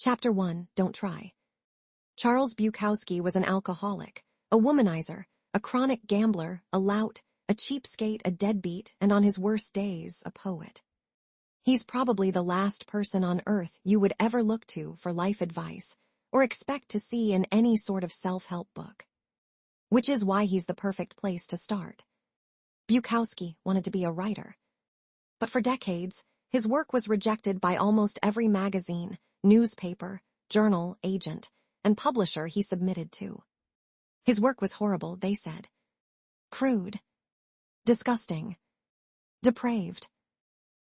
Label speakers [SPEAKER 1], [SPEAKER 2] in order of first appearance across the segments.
[SPEAKER 1] Chapter 1. Don't Try. Charles Bukowski was an alcoholic, a womanizer, a chronic gambler, a lout, a cheapskate, a deadbeat, and on his worst days, a poet. He's probably the last person on earth you would ever look to for life advice or expect to see in any sort of self-help book. Which is why he's the perfect place to start. Bukowski wanted to be a writer. But for decades, his work was rejected by almost every magazine, newspaper, journal, agent, and publisher he submitted to. His work was horrible, they said. Crude. Disgusting. Depraved.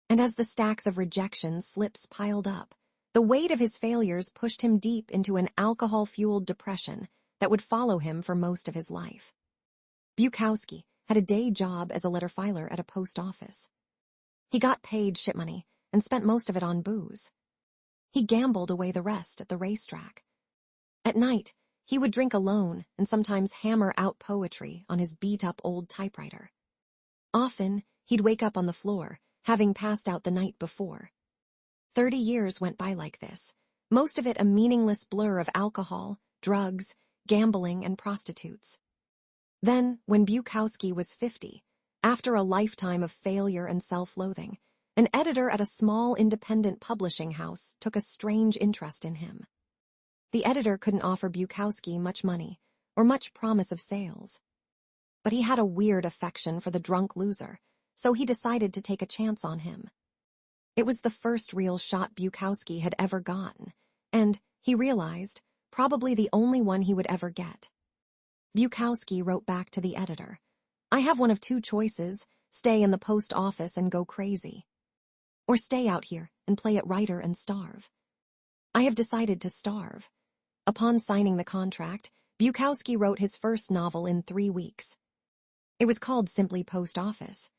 [SPEAKER 1] And as the stacks of rejection slips piled up, the weight of his failures pushed him deep into an alcohol-fueled depression that would follow him for most of his life. Bukowski had a day job as a letter filer at a post office. He got paid shit money and spent most of it on booze. He gambled away the rest at the racetrack. At night, he would drink alone and sometimes hammer out poetry on his beat-up old typewriter. Often, he'd wake up on the floor, having passed out the night before. 30 years went by like this, most of it a meaningless blur of alcohol, drugs, gambling, and prostitutes. Then, when Bukowski was 50, after a lifetime of failure and self-loathing, an editor at a small independent publishing house took a strange interest in him. The editor couldn't offer Bukowski much money or much promise of sales. But he had a weird affection for the drunk loser, so he decided to take a chance on him. It was the first real shot Bukowski had ever gotten, and, he realized, probably the only one he would ever get. Bukowski wrote back to the editor, "I have one of two choices, stay in the post office and go crazy. Or stay out here and play at writer and starve. I have decided to starve." Upon signing the contract, Bukowski wrote his first novel in 3 weeks. It was called simply Post Office.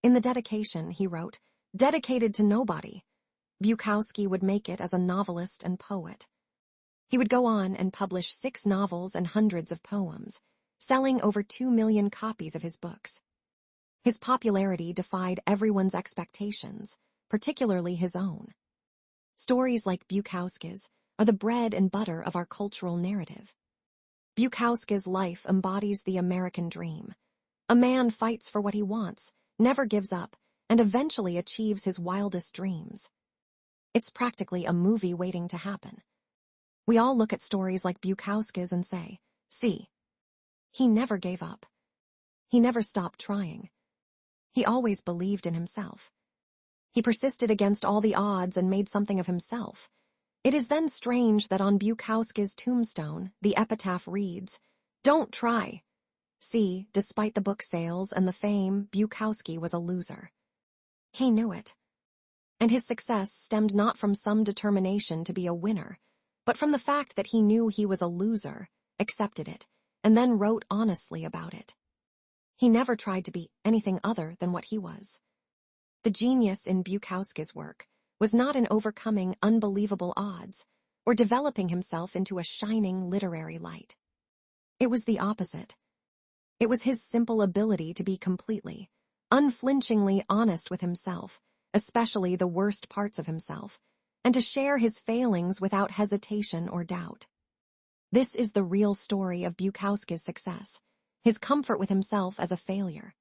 [SPEAKER 1] In the dedication, he wrote, "Dedicated to nobody." Bukowski would make it as a novelist and poet. He would go on and publish 6 novels and hundreds of poems, selling over 2 million copies of his books. His popularity defied everyone's expectations, particularly his own. Stories like Bukowski's are the bread and butter of our cultural narrative. Bukowski's life embodies the American dream. A man fights for what he wants, never gives up, and eventually achieves his wildest dreams. It's practically a movie waiting to happen. We all look at stories like Bukowski's and say, "See, he never gave up. He never stopped trying. He always believed in himself. He persisted against all the odds and made something of himself." It is then strange that on Bukowski's tombstone, the epitaph reads, "Don't try." See, despite the book sales and the fame, Bukowski was a loser. He knew it. And his success stemmed not from some determination to be a winner, but from the fact that he knew he was a loser, accepted it, and then wrote honestly about it. He never tried to be anything other than what he was. The genius in Bukowski's work was not in overcoming unbelievable odds or developing himself into a shining literary light. It was the opposite. It was his simple ability to be completely, unflinchingly honest with himself, especially the worst parts of himself, and to share his failings without hesitation or doubt. This is the real story of Bukowski's success, his comfort with himself as a failure.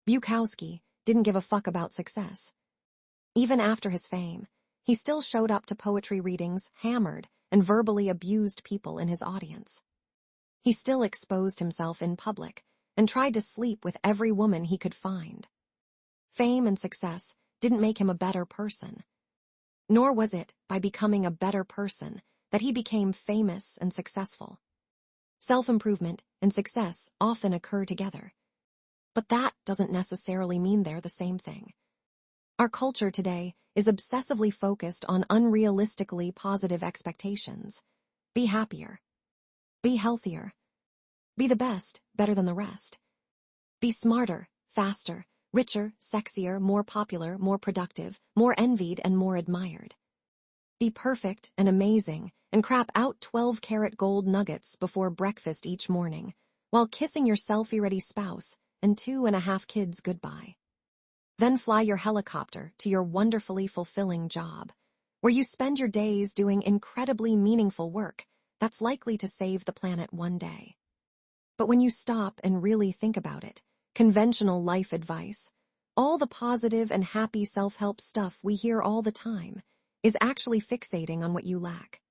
[SPEAKER 1] Bukowski didn't give a fuck about success. Even after his fame, he still showed up to poetry readings, hammered, and verbally abused people in his audience. He still exposed himself in public and tried to sleep with every woman he could find. Fame and success didn't make him a better person. Nor was it by becoming a better person that he became famous and successful. Self-improvement and success often occur together. But that doesn't necessarily mean they're the same thing. Our culture today is obsessively focused on unrealistically positive expectations. Be happier. Be healthier. Be the best, better than the rest. Be smarter, faster, richer, sexier, more popular, more productive, more envied, and more admired. Be perfect and amazing and crap out 12-karat gold nuggets before breakfast each morning while kissing your selfie-ready spouse and 2.5 kids goodbye. Then fly your helicopter to your wonderfully fulfilling job, where you spend your days doing incredibly meaningful work that's likely to save the planet one day. But when you stop and really think about it, conventional life advice, all the positive and happy self-help stuff we hear all the time, is actually fixating on what you lack.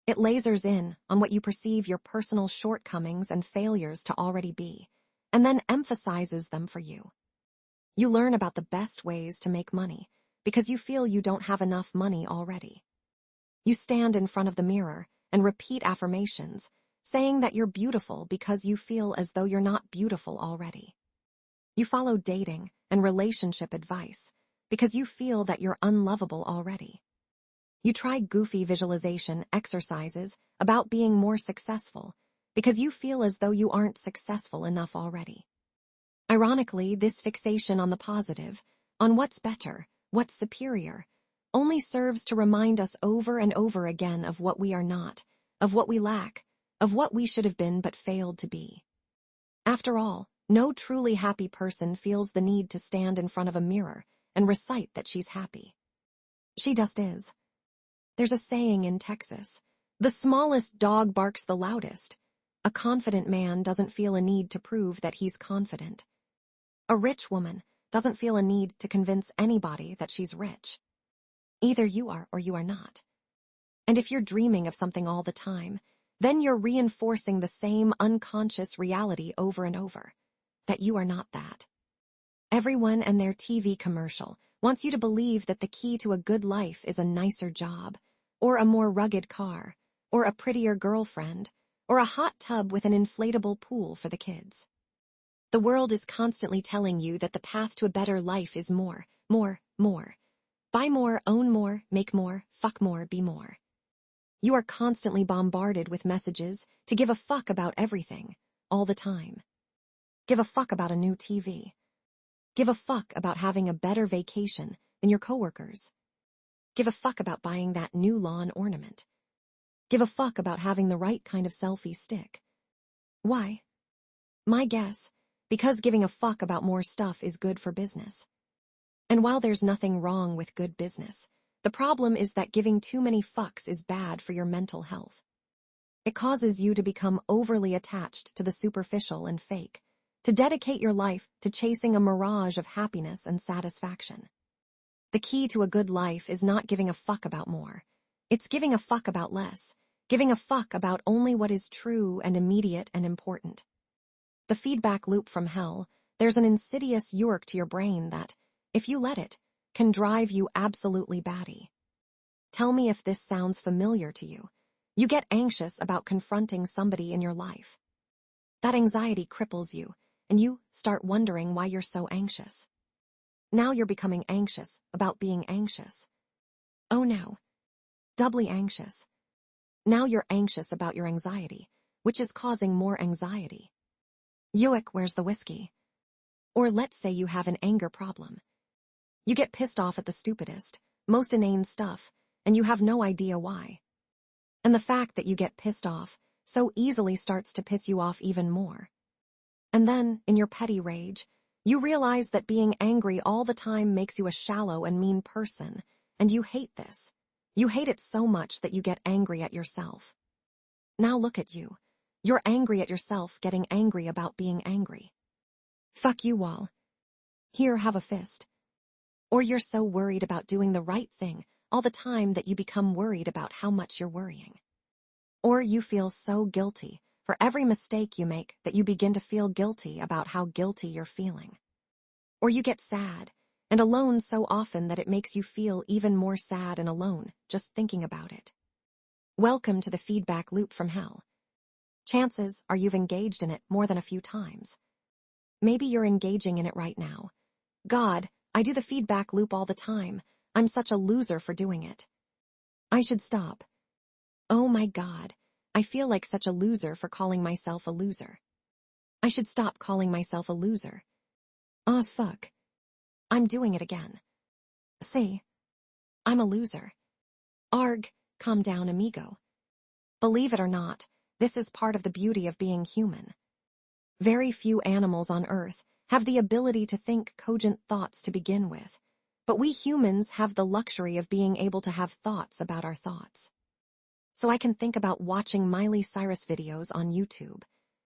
[SPEAKER 1] It lasers in on what you perceive your personal shortcomings and failures to already be, and then emphasizes them for you. You learn about the best ways to make money because you feel you don't have enough money already. You stand in front of the mirror and repeat affirmations, saying that you're beautiful because you feel as though you're not beautiful already. You follow dating and relationship advice because you feel that you're unlovable already. You try goofy visualization exercises about being more successful because you feel as though you aren't successful enough already. Ironically, this fixation on the positive, on what's better, what's superior, only serves to remind us over and over again of what we are not, of what we lack, of what we should have been but failed to be. After all, no truly happy person feels the need to stand in front of a mirror and recite that she's happy. She just is. There's a saying in Texas, the smallest dog barks the loudest. A confident man doesn't feel a need to prove that he's confident. A rich woman doesn't feel a need to convince anybody that she's rich. Either you are or you are not. And if you're dreaming of something all the time, then you're reinforcing the same unconscious reality over and over, that you are not that. Everyone and their TV commercial wants you to believe that the key to a good life is a nicer job, or a more rugged car, or a prettier girlfriend, or a hot tub with an inflatable pool for the kids. The world is constantly telling you that the path to a better life is more, more, more. Buy more, own more, make more, fuck more, be more. You are constantly bombarded with messages to give a fuck about everything, all the time. Give a fuck about a new TV. Give a fuck about having a better vacation than your coworkers. Give a fuck about buying that new lawn ornament. Give a fuck about having the right kind of selfie stick. Why? My guess, because giving a fuck about more stuff is good for business. And while there's nothing wrong with good business, the problem is that giving too many fucks is bad for your mental health. It causes you to become overly attached to the superficial and fake, to dedicate your life to chasing a mirage of happiness and satisfaction. The key to a good life is not giving a fuck about more. It's giving a fuck about less, giving a fuck about only what is true and immediate and important. The feedback loop from hell, there's an insidious yerk to your brain that, if you let it, can drive you absolutely batty. Tell me if this sounds familiar to you. You get anxious about confronting somebody in your life. That anxiety cripples you, and you start wondering why you're so anxious. Now you're becoming anxious about being anxious. Oh no. Doubly anxious. Now you're anxious about your anxiety, which is causing more anxiety. Buick, where's the whiskey? Or let's say you have an anger problem. You get pissed off at the stupidest, most inane stuff, and you have no idea why. And the fact that you get pissed off so easily starts to piss you off even more. And then, in your petty rage, you realize that being angry all the time makes you a shallow and mean person, and you hate this. You hate it so much that you get angry at yourself. Now look at you. You're angry at yourself getting angry about being angry. Fuck you all. Here, have a fist. Or you're so worried about doing the right thing all the time that you become worried about how much you're worrying. Or you feel so guilty for every mistake you make that you begin to feel guilty about how guilty you're feeling. Or you get sad and alone so often that it makes you feel even more sad and alone just thinking about it. Welcome to the feedback loop from hell. Chances are you've engaged in it more than a few times. Maybe you're engaging in it right now. God, I do the feedback loop all the time. I'm such a loser for doing it. I should stop. Oh my God, I feel like such a loser for calling myself a loser. I should stop calling myself a loser. Ah, fuck. I'm doing it again. See, I'm a loser. Arg, calm down, amigo. Believe it or not, this is part of the beauty of being human. Very few animals on Earth have the ability to think cogent thoughts to begin with, But we humans have the luxury of being able to have thoughts about our thoughts. So I can think about watching Miley Cyrus videos on YouTube,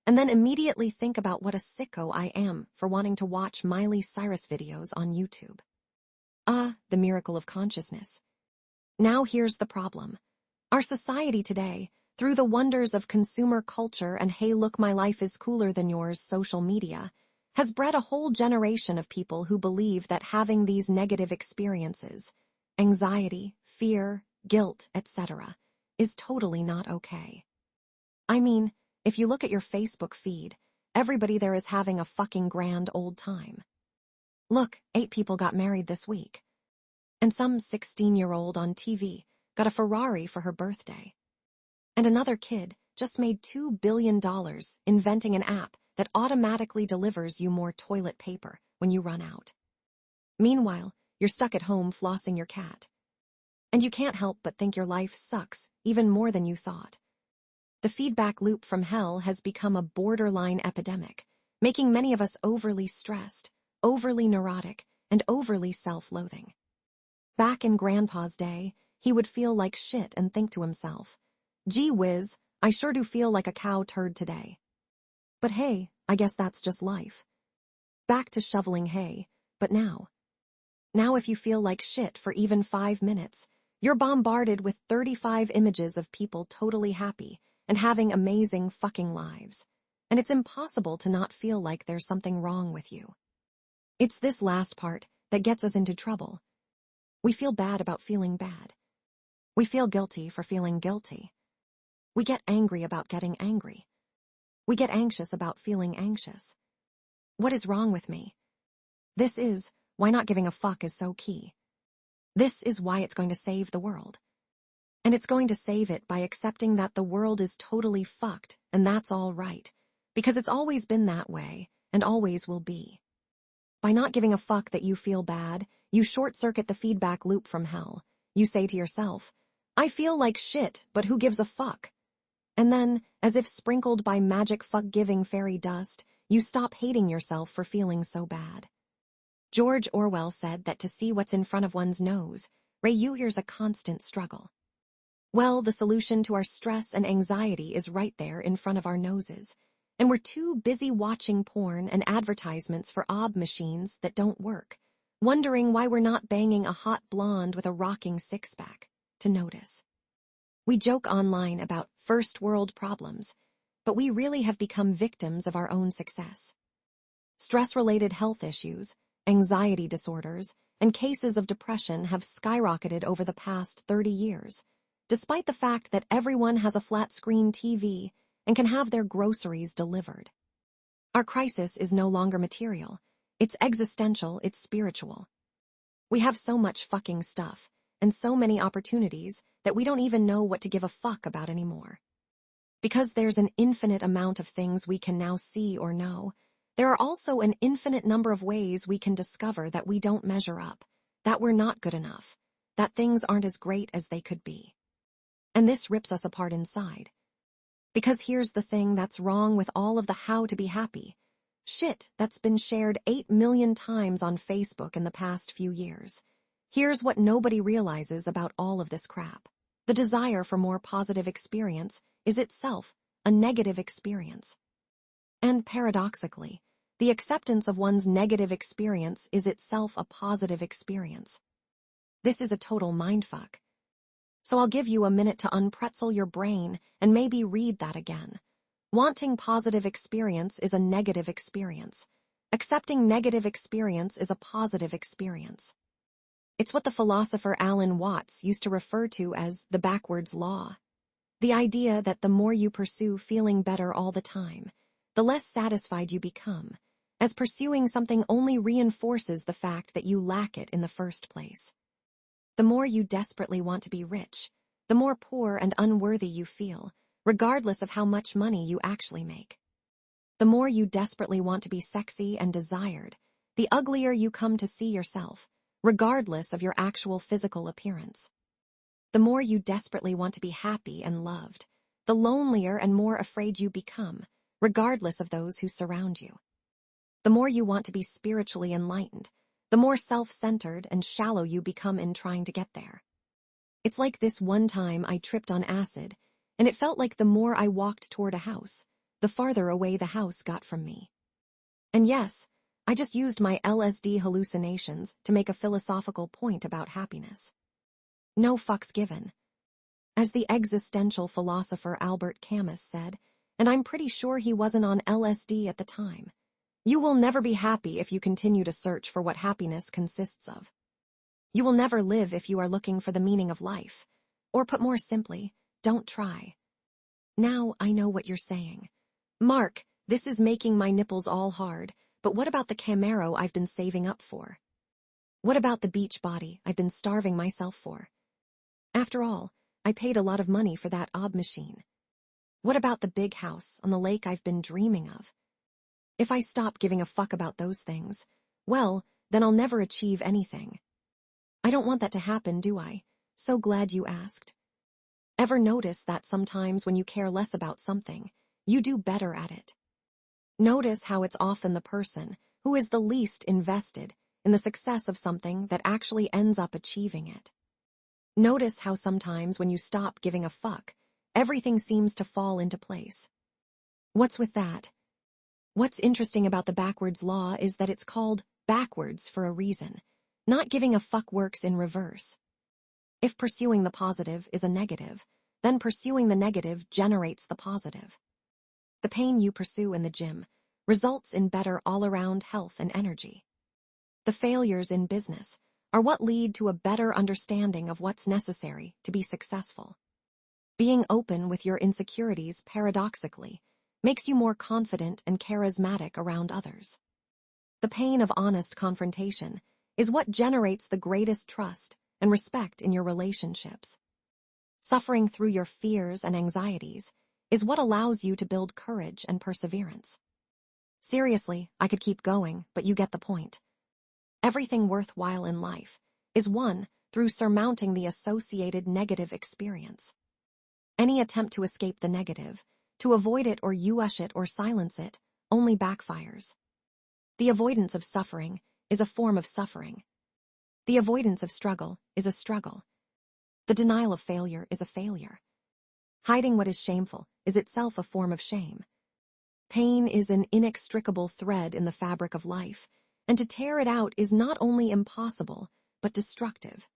[SPEAKER 1] and then immediately think about what a sicko I am for wanting to watch Miley Cyrus videos on YouTube. The miracle of consciousness. Now here's the problem. Our society today, through the wonders of consumer culture and hey look my life is cooler than yours social media, has bred a whole generation of people who believe that having these negative experiences, anxiety, fear, guilt, etc., is totally not okay. I mean, if you look at your Facebook feed, everybody there is having a fucking grand old time. Look, 8 people got married this week. And some 16-year-old on TV got a Ferrari for her birthday. And another kid just made $2 billion inventing an app that automatically delivers you more toilet paper when you run out. Meanwhile, you're stuck at home flossing your cat. And you can't help but think your life sucks even more than you thought. The feedback loop from hell has become a borderline epidemic, making many of us overly stressed, overly neurotic, and overly self-loathing. Back in Grandpa's day, he would feel like shit and think to himself, gee whiz, I sure do feel like a cow turd today. But hey, I guess that's just life. Back to shoveling hay, but now if you feel like shit for even 5 minutes, you're bombarded with 35 images of people totally happy and having amazing fucking lives, and it's impossible to not feel like there's something wrong with you. It's this last part that gets us into trouble. We feel bad about feeling bad. We feel guilty for feeling guilty. We get angry about getting angry. We get anxious about feeling anxious. What is wrong with me? This is why not giving a fuck is so key. This is why it's going to save the world. And it's going to save it by accepting that the world is totally fucked and that's all right, because it's always been that way and always will be. By not giving a fuck that you feel bad, you short-circuit the feedback loop from hell. You say to yourself, I feel like shit, but who gives a fuck? And then, as if sprinkled by magic fuck-giving fairy dust, you stop hating yourself for feeling so bad. George Orwell said that to see what's in front of one's nose, here's a constant struggle. Well, the solution to our stress and anxiety is right there in front of our noses, and we're too busy watching porn and advertisements for ob machines that don't work, wondering why we're not banging a hot blonde with a rocking six-pack to notice. We joke online about first world problems, but we really have become victims of our own success. Stress-related health issues, anxiety disorders, and cases of depression have skyrocketed over the past 30 years, despite the fact that everyone has a flat-screen TV and can have their groceries delivered. Our crisis is no longer material. It's existential, it's spiritual. We have so much fucking stuff and so many opportunities that we don't even know what to give a fuck about anymore. Because there's an infinite amount of things we can now see or know, there are also an infinite number of ways we can discover that we don't measure up, that we're not good enough, that things aren't as great as they could be. And this rips us apart inside. Because here's the thing that's wrong with all of the how to be happy shit that's been shared 8 million times on Facebook in the past few years. Here's what nobody realizes about all of this crap. The desire for more positive experience is itself a negative experience. And paradoxically, the acceptance of one's negative experience is itself a positive experience. This is a total mindfuck. So I'll give you a minute to unpretzel your brain and maybe read that again. Wanting positive experience is a negative experience. Accepting negative experience is a positive experience. It's what the philosopher Alan Watts used to refer to as the backwards law. The idea that the more you pursue feeling better all the time, the less satisfied you become, as pursuing something only reinforces the fact that you lack it in the first place. The more you desperately want to be rich, the more poor and unworthy you feel, regardless of how much money you actually make. The more you desperately want to be sexy and desired, the uglier you come to see yourself, regardless of your actual physical appearance. The more you desperately want to be happy and loved, the lonelier and more afraid you become, regardless of those who surround you. The more you want to be spiritually enlightened, the more self-centered and shallow you become in trying to get there. It's like this one time I tripped on acid, and it felt like the more I walked toward a house, the farther away the house got from me. And yes, I just used my LSD hallucinations to make a philosophical point about happiness. No fucks given. As the existential philosopher Albert Camus said, and I'm pretty sure he wasn't on LSD at the time, you will never be happy if you continue to search for what happiness consists of. You will never live if you are looking for the meaning of life. Or put more simply, don't try. Now I know what you're saying. Mark, this is making my nipples all hard, but what about the Camaro I've been saving up for? What about the beach body I've been starving myself for? After all, I paid a lot of money for that ob machine. What about the big house on the lake I've been dreaming of? If I stop giving a fuck about those things, well, then I'll never achieve anything. I don't want that to happen, do I? So glad you asked. Ever notice that sometimes when you care less about something, you do better at it? Notice how it's often the person who is the least invested in the success of something that actually ends up achieving it. Notice how sometimes when you stop giving a fuck, everything seems to fall into place. What's with that? What's interesting about the backwards law is that it's called backwards for a reason. Not giving a fuck works in reverse. If pursuing the positive is a negative, then pursuing the negative generates the positive. The pain you pursue in the gym results in better all-around health and energy. The failures in business are what lead to a better understanding of what's necessary to be successful. Being open with your insecurities, paradoxically, makes you more confident and charismatic around others. The pain of honest confrontation is what generates the greatest trust and respect in your relationships. Suffering through your fears and anxieties is what allows you to build courage and perseverance. Seriously, I could keep going, but you get the point. Everything worthwhile in life is won through surmounting the associated negative experience. Any attempt to escape the negative, to avoid it or yush it or silence it, only backfires. The avoidance of suffering is a form of suffering. The avoidance of struggle is a struggle. The denial of failure is a failure. Hiding what is shameful is itself a form of shame. Pain is an inextricable thread in the fabric of life, and to tear it out is not only impossible, but destructive.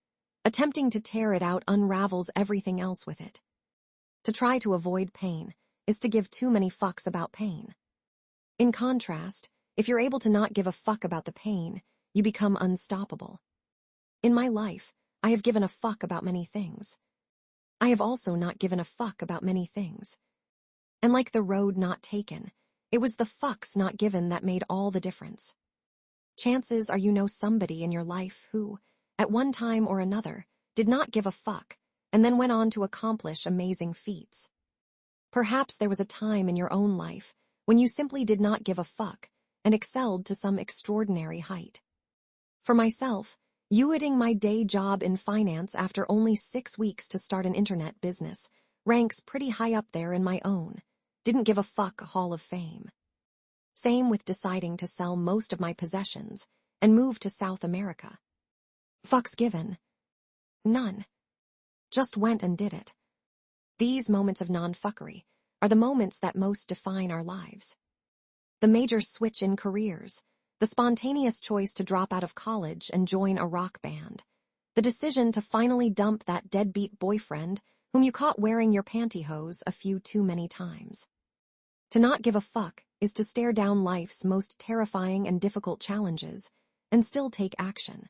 [SPEAKER 1] Attempting to tear it out unravels everything else with it. To try to avoid pain is to give too many fucks about pain. In contrast, if you're able to not give a fuck about the pain, you become unstoppable. In my life, I have given a fuck about many things. I have also not given a fuck about many things. And like the road not taken, it was the fucks not given that made all the difference. Chances are you know somebody in your life who, at one time or another, did not give a fuck, and then went on to accomplish amazing feats. Perhaps there was a time in your own life when you simply did not give a fuck and excelled to some extraordinary height. For myself, quitting my day job in finance after only 6 weeks to start an internet business ranks pretty high up there in my own, didn't give a fuck Hall of Fame. Same with deciding to sell most of my possessions and move to South America. Fucks given? None. Just went and did it. These moments of non-fuckery are the moments that most define our lives. The major switch in careers, the spontaneous choice to drop out of college and join a rock band, the decision to finally dump that deadbeat boyfriend whom you caught wearing your pantyhose a few too many times. To not give a fuck is to stare down life's most terrifying and difficult challenges and still take action.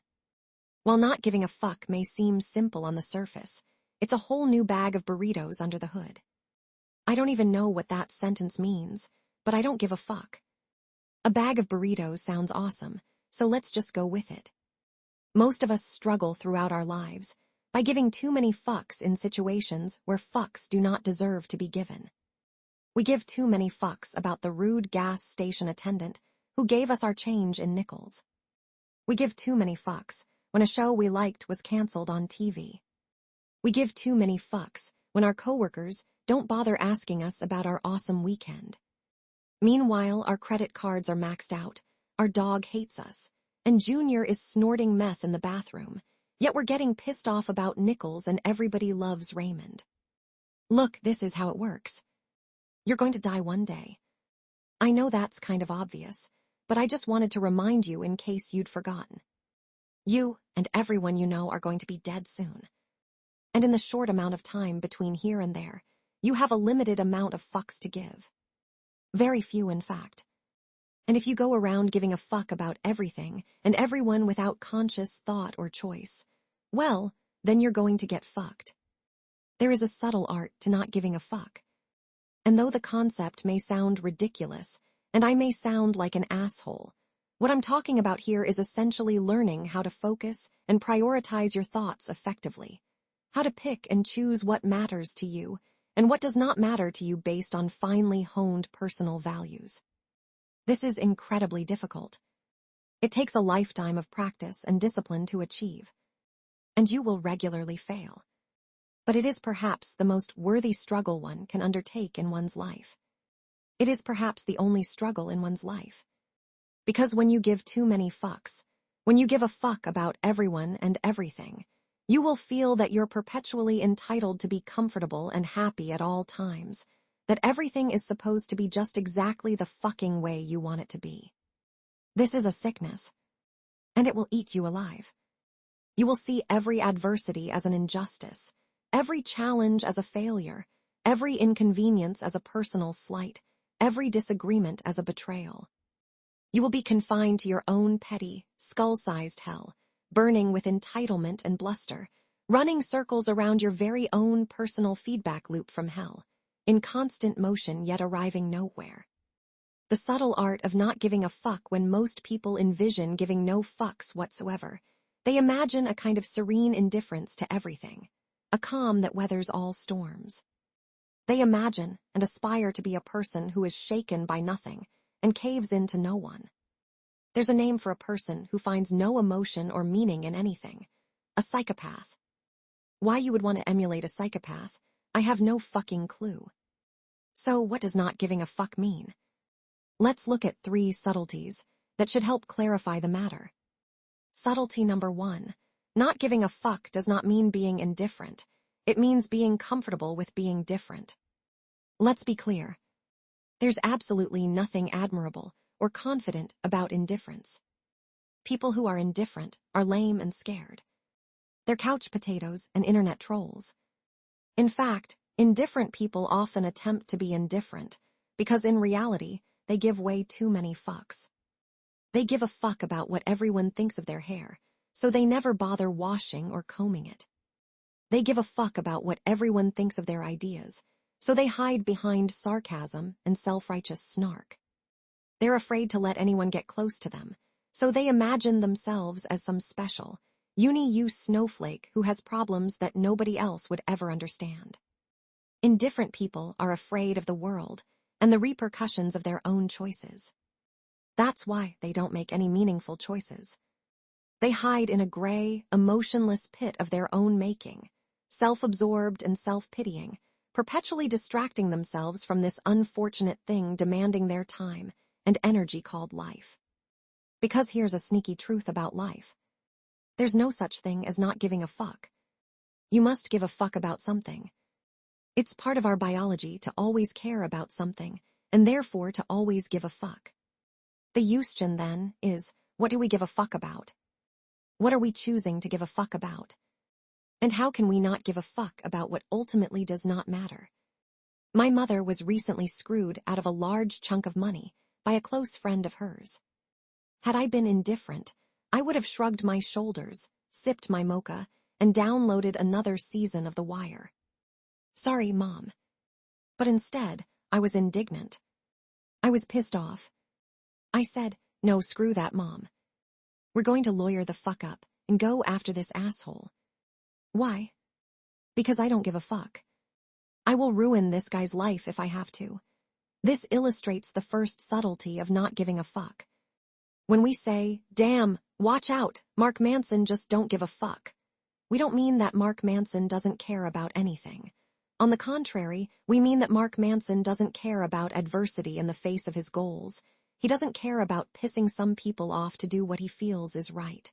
[SPEAKER 1] While not giving a fuck may seem simple on the surface, it's a whole new bag of burritos under the hood. I don't even know what that sentence means, but I don't give a fuck. A bag of burritos sounds awesome, so let's just go with it. Most of us struggle throughout our lives by giving too many fucks in situations where fucks do not deserve to be given. We give too many fucks about the rude gas station attendant who gave us our change in nickels. We give too many fucks when a show we liked was canceled on TV. We give too many fucks when our coworkers don't bother asking us about our awesome weekend. Meanwhile, our credit cards are maxed out, our dog hates us, and Junior is snorting meth in the bathroom, yet we're getting pissed off about nickels and everybody loves Raymond. Look, this is how it works. You're going to die one day. I know that's kind of obvious, but I just wanted to remind you in case you'd forgotten. You and everyone you know are going to be dead soon. And in the short amount of time between here and there, you have a limited amount of fucks to give. Very few, in fact. And if you go around giving a fuck about everything and everyone without conscious thought or choice, well, then you're going to get fucked. There is a subtle art to not giving a fuck. And though the concept may sound ridiculous, and I may sound like an asshole, what I'm talking about here is essentially learning how to focus and prioritize your thoughts effectively, how to pick and choose what matters to you and what does not matter to you based on finely honed personal values. This is incredibly difficult. It takes a lifetime of practice and discipline to achieve, and you will regularly fail. But it is perhaps the most worthy struggle one can undertake in one's life. It is perhaps the only struggle in one's life. Because when you give too many fucks, when you give a fuck about everyone and everything, you will feel that you're perpetually entitled to be comfortable and happy at all times, that everything is supposed to be just exactly the fucking way you want it to be. This is a sickness, and it will eat you alive. You will see every adversity as an injustice, every challenge as a failure, every inconvenience as a personal slight, every disagreement as a betrayal. You will be confined to your own petty, skull-sized hell, burning with entitlement and bluster, running circles around your very own personal feedback loop from hell, in constant motion yet arriving nowhere. The subtle art of not giving a fuck when most people envision giving no fucks whatsoever. They imagine a kind of serene indifference to everything, a calm that weathers all storms. They imagine and aspire to be a person who is shaken by nothing and caves in to no one. There's a name for a person who finds no emotion or meaning in anything, a psychopath. Why you would want to emulate a psychopath, I have no fucking clue. So what does not giving a fuck mean? Let's look at 3 subtleties that should help clarify the matter. Subtlety number 1, not giving a fuck does not mean being indifferent. It means being comfortable with being different. Let's be clear. There's absolutely nothing admirable or confident about indifference. People who are indifferent are lame and scared. They're couch potatoes and internet trolls. In fact, indifferent people often attempt to be indifferent because in reality, they give way too many fucks. They give a fuck about what everyone thinks of their hair, so they never bother washing or combing it. They give a fuck about what everyone thinks of their ideas, so they hide behind sarcasm and self-righteous snark. They're afraid to let anyone get close to them, so they imagine themselves as some special, uni-use snowflake who has problems that nobody else would ever understand. Indifferent people are afraid of the world and the repercussions of their own choices. That's why they don't make any meaningful choices. They hide in a gray, emotionless pit of their own making, self-absorbed and self-pitying, perpetually distracting themselves from this unfortunate thing demanding their time and energy called life. Because here's a sneaky truth about life. There's no such thing as not giving a fuck. You must give a fuck about something. It's part of our biology to always care about something, and therefore to always give a fuck. The question then is, what do we give a fuck about? What are we choosing to give a fuck about? And how can we not give a fuck about what ultimately does not matter? My mother was recently screwed out of a large chunk of money by a close friend of hers. Had I been indifferent, I would have shrugged my shoulders, sipped my mocha, and downloaded another season of The Wire. Sorry, Mom. But instead, I was indignant. I was pissed off. I said, no, screw that, Mom. We're going to lawyer the fuck up and go after this asshole. Why? Because I don't give a fuck. I will ruin this guy's life if I have to. This illustrates the first subtlety of not giving a fuck. When we say, damn, watch out, Mark Manson just don't give a fuck, we don't mean that Mark Manson doesn't care about anything. On the contrary, we mean that Mark Manson doesn't care about adversity in the face of his goals. He doesn't care about pissing some people off to do what he feels is right.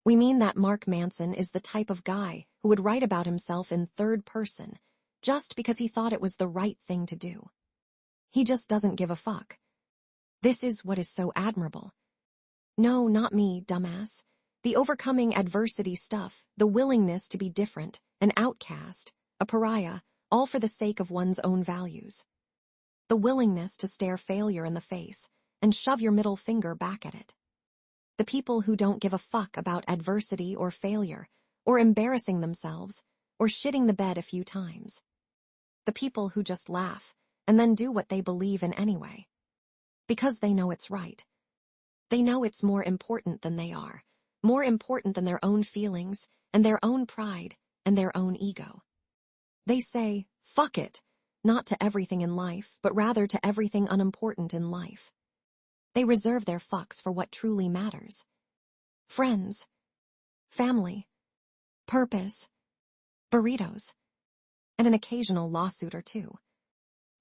[SPEAKER 1] We mean that Mark Manson is the type of guy who would write about himself in third person just because he thought it was the right thing to do. He just doesn't give a fuck. This is what is so admirable. No, not me, dumbass. The overcoming adversity stuff, the willingness to be different, an outcast, a pariah, all for the sake of one's own values. The willingness to stare failure in the face and shove your middle finger back at it. The people who don't give a fuck about adversity or failure, or embarrassing themselves, or shitting the bed a few times. The people who just laugh and then do what they believe in anyway. Because they know it's right. They know it's more important than they are, more important than their own feelings and their own pride and their own ego. They say, fuck it, not to everything in life, but rather to everything unimportant in life. They reserve their fucks for what truly matters. Friends, family, purpose, burritos, and an occasional lawsuit or two.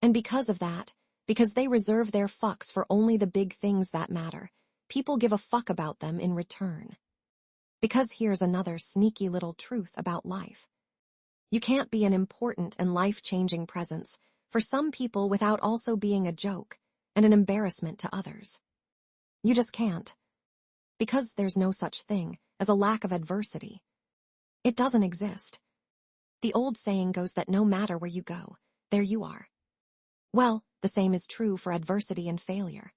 [SPEAKER 1] And because of that, because they reserve their fucks for only the big things that matter, people give a fuck about them in return. Because here's another sneaky little truth about life. You can't be an important and life-changing presence for some people without also being a joke and an embarrassment to others. You just can't. Because there's no such thing as a lack of adversity. It doesn't exist. The old saying goes that no matter where you go, there you are. Well, the same is true for adversity and failure.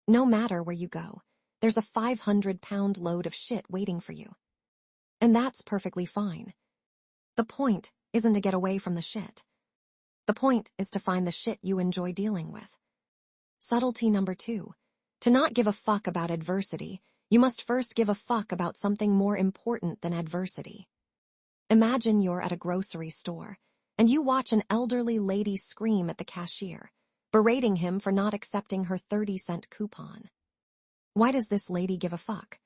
[SPEAKER 1] No matter where you go, there's a 500-pound load of shit waiting for you. And that's perfectly fine. The point isn't to get away from the shit. The point is to find the shit you enjoy dealing with. Subtlety number 2. To not give a fuck about adversity, you must first give a fuck about something more important than adversity. Imagine you're at a grocery store, and you watch an elderly lady scream at the cashier, berating him for not accepting her 30-cent coupon. Why does this lady give a fuck?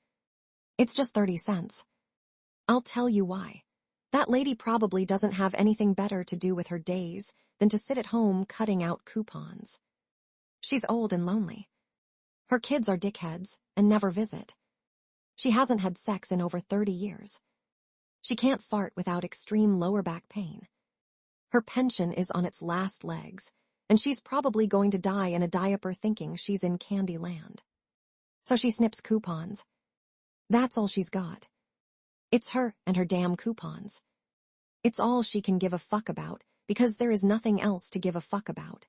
[SPEAKER 1] It's just 30 cents. I'll tell you why. That lady probably doesn't have anything better to do with her days than to sit at home cutting out coupons. She's old and lonely. Her kids are dickheads and never visit. She hasn't had sex in over 30 years. She can't fart without extreme lower back pain. Her pension is on its last legs, and she's probably going to die in a diaper thinking she's in candy land. So she snips coupons. That's all she's got. It's her and her damn coupons. It's all she can give a fuck about because there is nothing else to give a fuck about.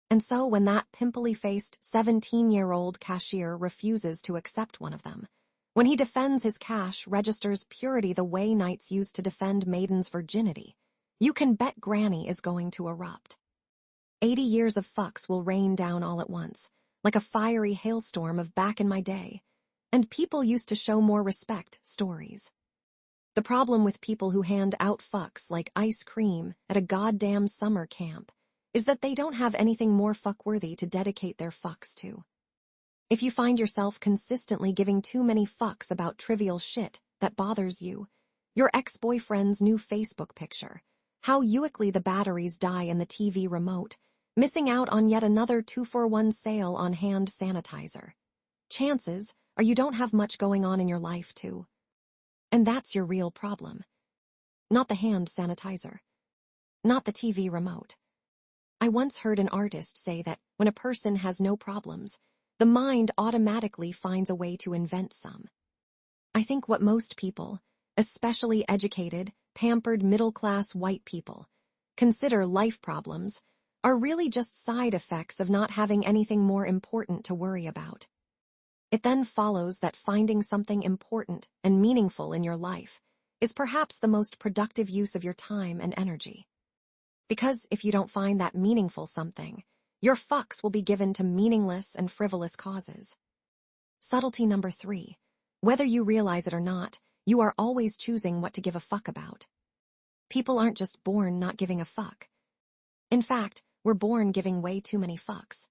[SPEAKER 1] And so when that pimply-faced 17-year-old cashier refuses to accept one of them, when he defends his cash registers purity the way knights used to defend maidens' virginity, you can bet Granny is going to erupt. 80 years of fucks will rain down all at once, like a fiery hailstorm of back in my day, and people used to show more respect stories. The problem with people who hand out fucks like ice cream at a goddamn summer camp is that they don't have anything more fuckworthy to dedicate their fucks to. If you find yourself consistently giving too many fucks about trivial shit that bothers you, your ex-boyfriend's new Facebook picture, how uically the batteries die in the TV remote, missing out on yet another 2-for-1 sale on hand sanitizer. Chances are you don't have much going on in your life too. And that's your real problem. Not the hand sanitizer. Not the TV remote. I once heard an artist say that when a person has no problems, the mind automatically finds a way to invent some. I think what most people, especially educated, pampered middle-class white people, consider life problems are really just side effects of not having anything more important to worry about. It then follows that finding something important and meaningful in your life is perhaps the most productive use of your time and energy. Because if you don't find that meaningful something, your fucks will be given to meaningless and frivolous causes. Subtlety number 3. Whether you realize it or not, you are always choosing what to give a fuck about. People aren't just born not giving a fuck. In fact, we're born giving way too many fucks.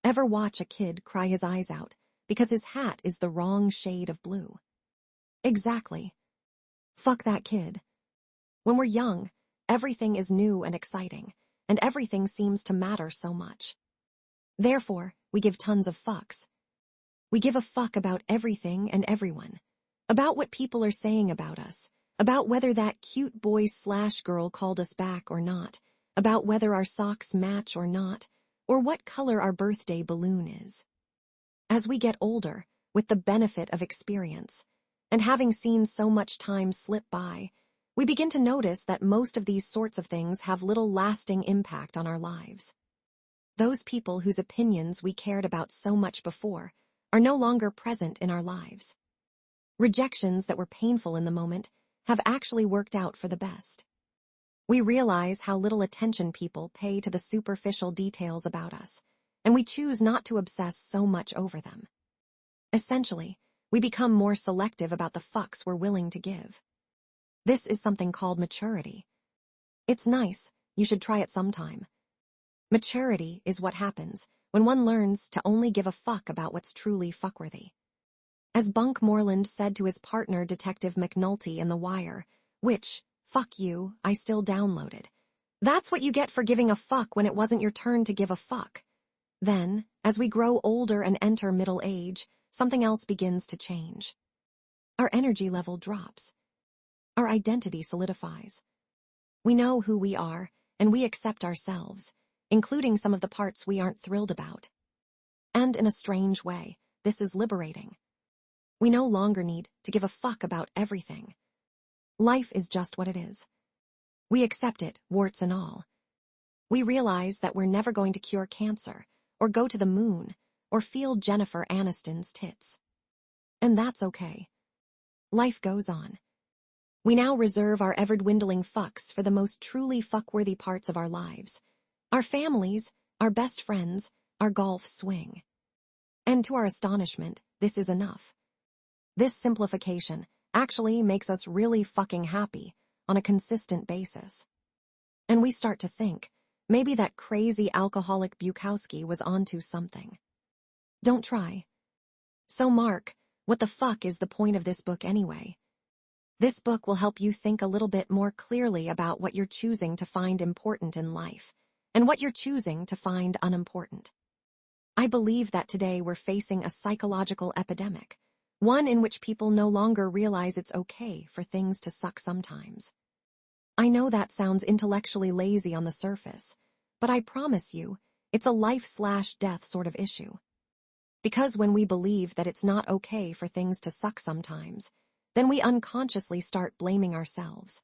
[SPEAKER 1] Ever watch a kid cry his eyes out because his hat is the wrong shade of blue? Exactly. Fuck that kid. When we're young, everything is new and exciting, and everything seems to matter so much. Therefore, we give tons of fucks. We give a fuck about everything and everyone. About what people are saying about us. About whether that cute boy/girl called us back or not. About whether our socks match or not. Or what color our birthday balloon is. As we get older, with the benefit of experience, and having seen so much time slip by, we begin to notice that most of these sorts of things have little lasting impact on our lives. Those people whose opinions we cared about so much before are no longer present in our lives. Rejections that were painful in the moment have actually worked out for the best. We realize how little attention people pay to the superficial details about us, and we choose not to obsess so much over them. Essentially, we become more selective about the fucks we're willing to give. This is something called maturity. It's nice, you should try it sometime. Maturity is what happens when one learns to only give a fuck about what's truly fuckworthy. As Bunk Moreland said to his partner Detective McNulty in The Wire, which, fuck you, I still downloaded. That's what you get for giving a fuck when it wasn't your turn to give a fuck. Then, as we grow older and enter middle age, something else begins to change. Our energy level drops. Our identity solidifies. We know who we are, and we accept ourselves, including some of the parts we aren't thrilled about. And in a strange way, this is liberating. We no longer need to give a fuck about everything. Life is just what it is. We accept it, warts and all. We realize that we're never going to cure cancer, or go to the moon, or feel Jennifer Aniston's tits. And that's okay. Life goes on. We now reserve our ever-dwindling fucks for the most truly fuckworthy parts of our lives. Our families, our best friends, our golf swing. And to our astonishment, this is enough. This simplification actually makes us really fucking happy on a consistent basis. And we start to think, maybe that crazy alcoholic Bukowski was onto something. Don't try. So Mark, what the fuck is the point of this book anyway? This book will help you think a little bit more clearly about what you're choosing to find important in life, and what you're choosing to find unimportant. I believe that today we're facing a psychological epidemic, one in which people no longer realize it's okay for things to suck sometimes. I know that sounds intellectually lazy on the surface, but I promise you, it's a life/death sort of issue. Because when we believe that it's not okay for things to suck sometimes, then we unconsciously start blaming ourselves.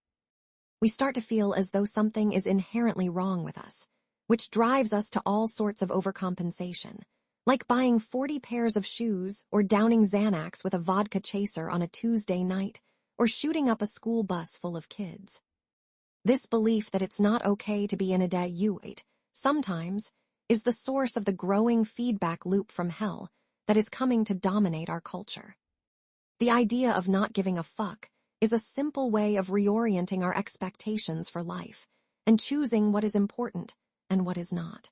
[SPEAKER 1] We start to feel as though something is inherently wrong with us, which drives us to all sorts of overcompensation, like buying 40 pairs of shoes or downing Xanax with a vodka chaser on a Tuesday night, or shooting up a school bus full of kids. This belief that it's not okay to be inadequate, sometimes, is the source of the growing feedback loop from hell that is coming to dominate our culture. The idea of not giving a fuck is a simple way of reorienting our expectations for life and choosing what is important and what is not.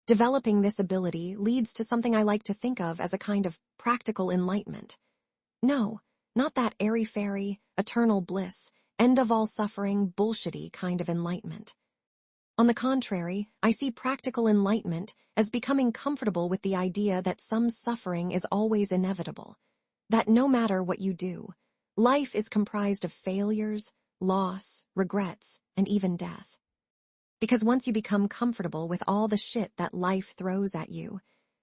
[SPEAKER 1] Developing this ability leads to something I like to think of as a kind of practical enlightenment. No, not that airy-fairy, eternal bliss, end-of-all-suffering, bullshitty kind of enlightenment. On the contrary, I see practical enlightenment as becoming comfortable with the idea that some suffering is always inevitable, that no matter what you do, life is comprised of failures, loss, regrets, and even death. Because once you become comfortable with all the shit that life throws at you,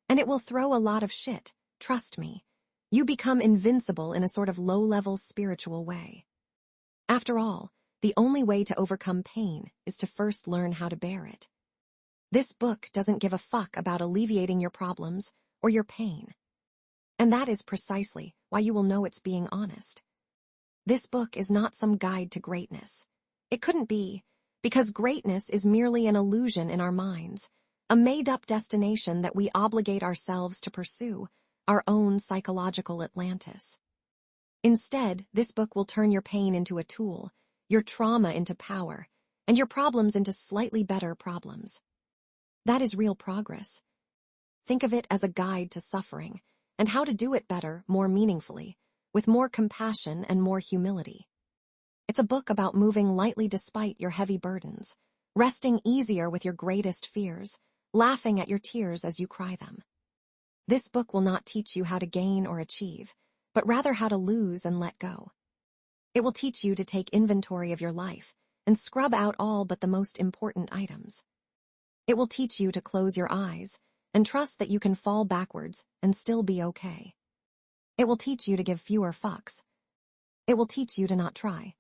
[SPEAKER 1] and it will throw a lot of shit, trust me, you become invincible in a sort of low-level spiritual way. After all, the only way to overcome pain is to first learn how to bear it. This book doesn't give a fuck about alleviating your problems or your pain. And that is precisely why you will know it's being honest. This book is not some guide to greatness. It couldn't be, because greatness is merely an illusion in our minds, a made-up destination that we obligate ourselves to pursue, our own psychological Atlantis. Instead, this book will turn your pain into a tool, your trauma into power, and your problems into slightly better problems. That is real progress. Think of it as a guide to suffering, and how to do it better, more meaningfully, with more compassion and more humility. It's a book about moving lightly despite your heavy burdens, resting easier with your greatest fears, laughing at your tears as you cry them. This book will not teach you how to gain or achieve, but rather how to lose and let go. It will teach you to take inventory of your life and scrub out all but the most important items. It will teach you to close your eyes and trust that you can fall backwards and still be okay. It will teach you to give fewer fucks. It will teach you to not try.